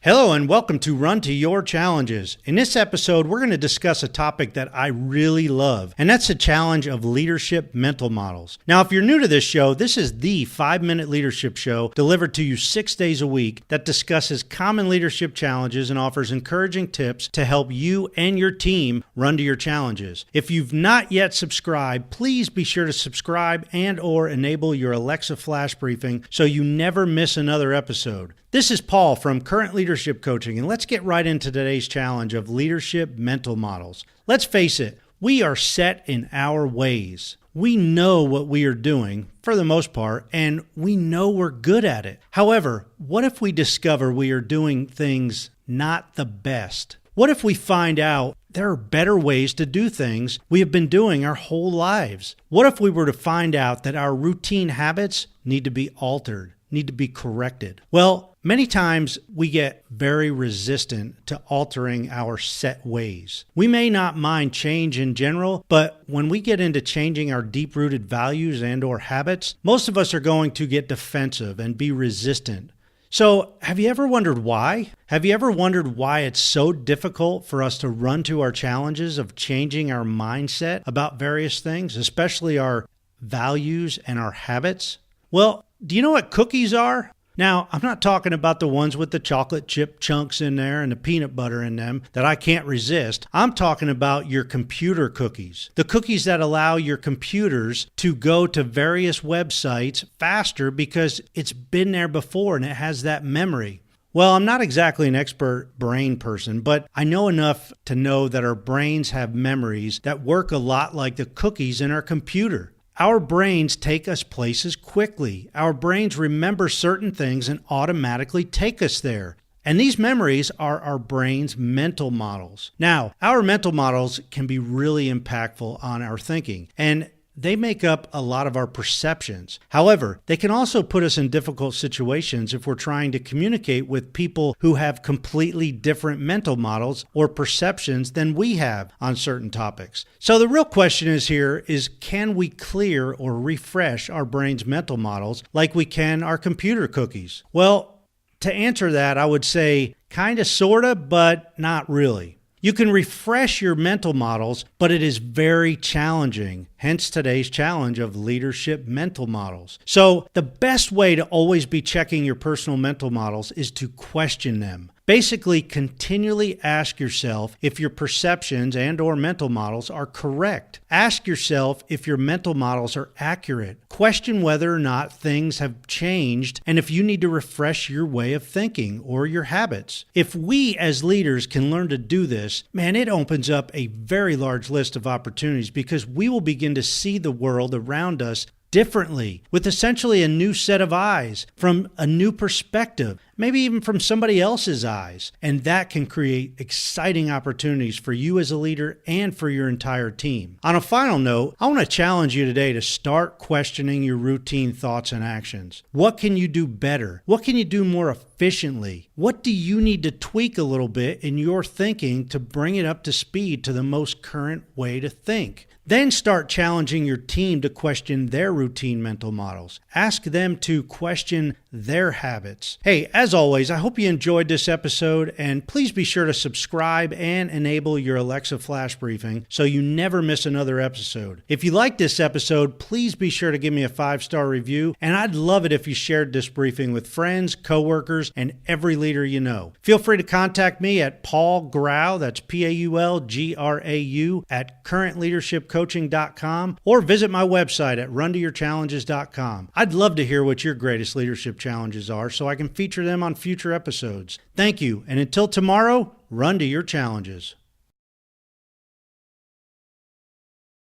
Hello and welcome to Run to Your Challenges. In this episode, we're going to discuss a topic that I really love, and that's the challenge of leadership mental models. Now, if you're new to this show, this is the 5-minute leadership show delivered to you 6 days a week that discusses common leadership challenges and offers encouraging tips to help you and your team run to your challenges. If you've not yet subscribed, please be sure to subscribe and or enable your Alexa flash briefing so you never miss another episode. This is Paul from Current Leadership Coaching, and let's get right into today's challenge of leadership mental models. Let's face it, we are set in our ways. We know what we are doing, for the most part, and we know we're good at it. However, what if we discover we are doing things not the best? What if we find out there are better ways to do things we have been doing our whole lives? What if we were to find out that our routine habits need to be altered, need to be corrected? Well, many times we get very resistant to altering our set ways. We may not mind change in general, but when we get into changing our deep-rooted values and or habits, most of us are going to get defensive and be resistant. So have you ever wondered why? Have you ever wondered why it's so difficult for us to run to our challenges of changing our mindset about various things, especially our values and our habits? Well, do you know what cookies are? Now, I'm not talking about the ones with the chocolate chip chunks in there and the peanut butter in them that I can't resist. I'm talking about your computer cookies. The cookies that allow your computers to go to various websites faster because it's been there before and it has that memory. Well, I'm not exactly an expert brain person, but I know enough to know that our brains have memories that work a lot like the cookies in our computer. Our brains take us places quickly. Our brains remember certain things and automatically take us there. And these memories are our brain's mental models. Now, our mental models can be really impactful on our thinking, and they make up a lot of our perceptions. However, they can also put us in difficult situations if we're trying to communicate with people who have completely different mental models or perceptions than we have on certain topics. So the real question is can we clear or refresh our brain's mental models like we can our computer cookies? Well, to answer that, I would say kinda, sorta, but not really. You can refresh your mental models, but it is very challenging. Hence today's challenge of leadership mental models. So the best way to always be checking your personal mental models is to question them. Basically, continually ask yourself if your perceptions and or mental models are correct. Ask yourself if your mental models are accurate. Question whether or not things have changed and if you need to refresh your way of thinking or your habits. If we as leaders can learn to do this, man, it opens up a very large list of opportunities because we will begin to see the world around us differently, with essentially a new set of eyes, from a new perspective, maybe even from somebody else's eyes. And that can create exciting opportunities for you as a leader and for your entire team. On a final note, I want to challenge you today to start questioning your routine thoughts and actions. What can you do better? What can you do more efficiently? What do you need to tweak a little bit in your thinking to bring it up to speed to the most current way to think? Then start challenging your team to question their routine mental models. Ask them to question their habits. Hey, as always, I hope you enjoyed this episode, and please be sure to subscribe and enable your Alexa flash briefing so you never miss another episode. If you like this episode, please be sure to give me a 5-star review, and I'd love it if you shared this briefing with friends, coworkers, and every leader you know. Feel free to contact me at Paul Grau, that's PaulGrau, at currentleadershipcoaching.com, or visit my website at runtoyourchallenges.com. I'd love to hear what your greatest leadership challenges are so I can feature them on future episodes. Thank you, and until tomorrow, run to your challenges.